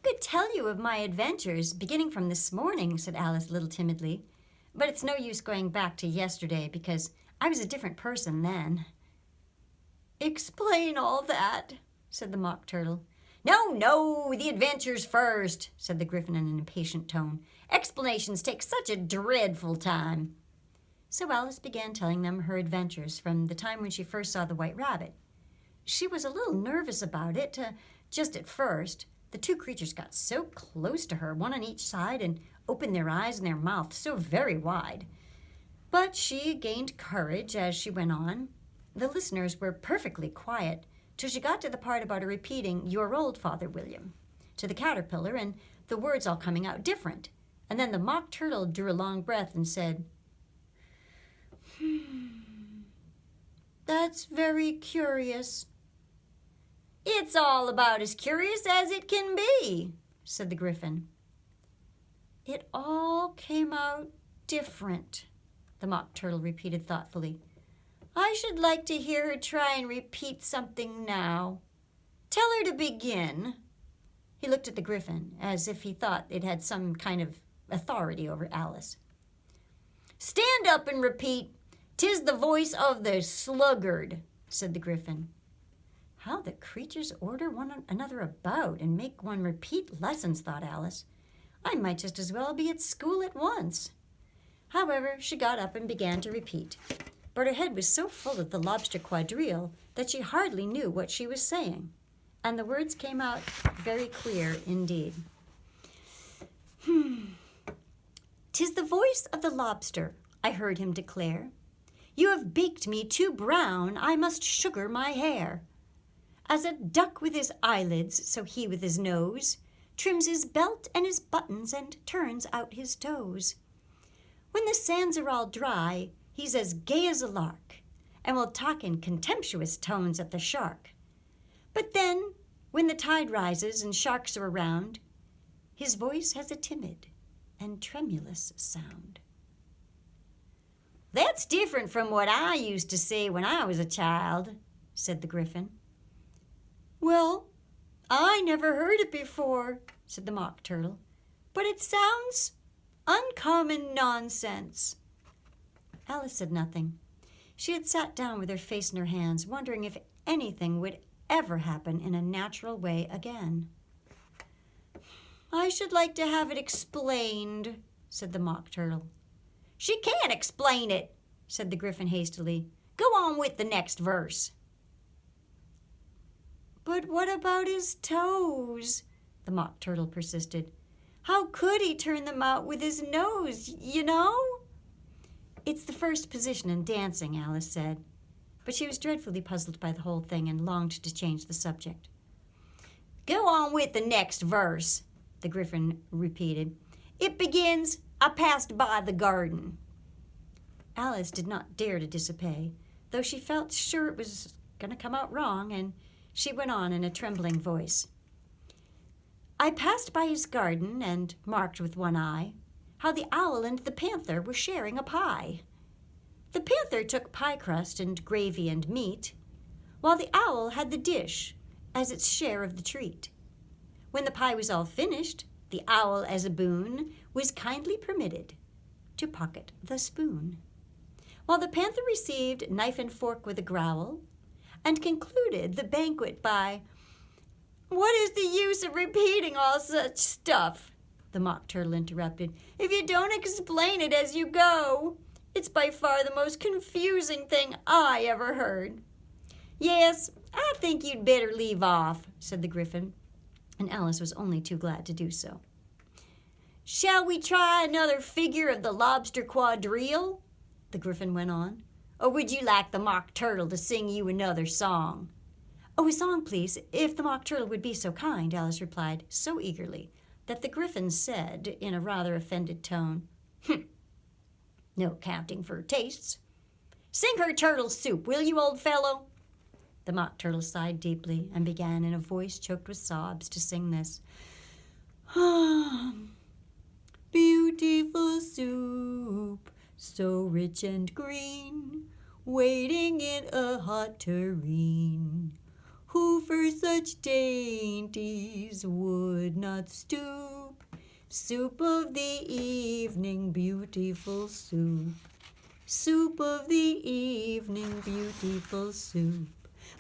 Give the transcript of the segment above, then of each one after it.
could tell you of my adventures, beginning from this morning, said Alice a little timidly. But it's no use going back to yesterday, because I was a different person then. Explain all that, said the Mock Turtle. No, the adventures first, said the Gryphon in an impatient tone. Explanations take such a dreadful time. So Alice began telling them her adventures from the time when she first saw the White Rabbit. She was a little nervous about it, just at first. The two creatures got so close to her, one on each side, and opened their eyes and their mouths so very wide. But she gained courage as she went on. The listeners were perfectly quiet till she got to the part about her repeating "your old Father William" to the caterpillar, and the words all coming out different. And then the Mock Turtle drew a long breath and said, "That's very curious." "It's all about as curious as it can be," said the Gryphon. "It all came out different," the Mock Turtle repeated thoughtfully. "I should like to hear her try and repeat something now. Tell her to begin." He looked at the Gryphon as if he thought it had some kind of authority over Alice. "Stand up and repeat, "'Tis the voice of the sluggard,'" said the Gryphon. How the creatures order one another about and make one repeat lessons, thought Alice. I might just as well be at school at once. However, she got up and began to repeat, but her head was so full of the lobster quadrille that she hardly knew what she was saying, and the words came out very clear indeed. "'Tis the voice of the lobster," I heard him declare. "You have baked me too brown, I must sugar my hair. As a duck with his eyelids, so he with his nose trims his belt and his buttons and turns out his toes. When the sands are all dry, he's as gay as a lark, and will talk in contemptuous tones at the shark. But then, when the tide rises and sharks are around, his voice has a timid and tremulous sound." "That's different from what I used to say when I was a child," said the Gryphon. "Well, I never heard it before," said the Mock Turtle, "but it sounds uncommon nonsense." Alice said nothing. She had sat down with her face in her hands, wondering if anything would ever happen in a natural way again. "I should like to have it explained," said the Mock Turtle. "She can't explain it," said the Gryphon hastily. "Go on with the next verse." "But what about his toes?" the Mock Turtle persisted. "How could he turn them out with his nose, you know?" "It's the first position in dancing," Alice said. But she was dreadfully puzzled by the whole thing and longed to change the subject. "Go on with the next verse," the Gryphon repeated. "It begins, 'I passed by the garden.'" Alice did not dare to disobey, though she felt sure it was going to come out wrong, and she went on in a trembling voice. "I passed by his garden and marked with one eye how the owl and the panther were sharing a pie. The panther took pie crust and gravy and meat, while the owl had the dish as its share of the treat. When the pie was all finished, the owl, as a boon, was kindly permitted to pocket the spoon, while the panther received knife and fork with a growl, and concluded the banquet by, 'What is the use of repeating all such stuff?' the Mock Turtle interrupted. 'If you don't explain it as you go, it's by far the most confusing thing I ever heard.' 'Yes, I think you'd better leave off,' said the Gryphon, and Alice was only too glad to do so. 'Shall we try another figure of the lobster quadrille?' the Gryphon went on. 'Or would you like the Mock Turtle to sing you another song?' 'Oh, a song, please, if the Mock Turtle would be so kind,' Alice replied so eagerly that the Gryphon said in a rather offended tone, "No counting for tastes. Sing her turtle soup, will you, old fellow?' The Mock Turtle sighed deeply and began in a voice choked with sobs to sing this. "Beautiful soup, so rich and green, waiting in a hot tureen. who for such dainties would not stoop. Soup of the evening, beautiful soup. Soup of the evening, beautiful soup.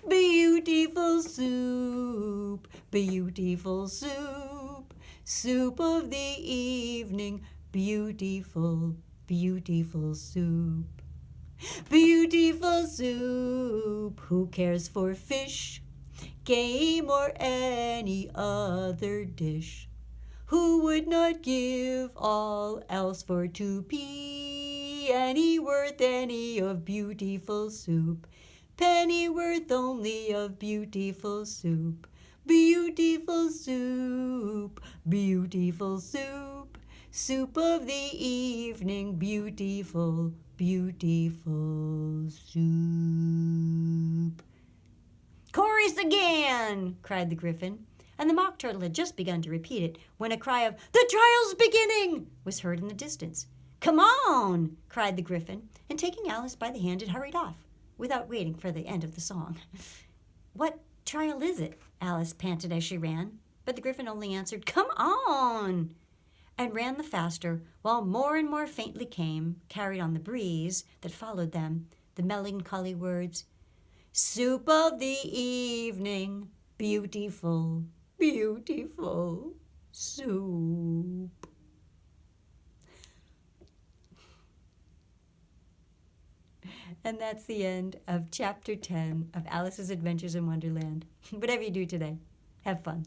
Beautiful soup, beautiful soup. Soup of the evening, beautiful, beautiful soup. Beautiful soup, who cares for fish, game, or any other dish? Who would not give all else for to be any worth any of beautiful soup? Pennyworth only of beautiful soup. Beautiful soup, beautiful soup. Soup of the evening, beautiful, beautiful soup. Chorus again, cried the Gryphon, and the Mock Turtle had just begun to repeat it when a cry of, "The trial's beginning!" was heard in the distance. "Come on!" cried the Gryphon, and taking Alice by the hand, it hurried off, without waiting for the end of the song. "What trial is it?" Alice panted as she ran, but the Gryphon only answered, "Come on!" and ran the faster, while more and more faintly came, carried on the breeze that followed them, the melancholy words, "Soup of the evening, beautiful, beautiful soup." And that's the end of Chapter 10 of Alice's Adventures in Wonderland. Whatever you do today, have fun.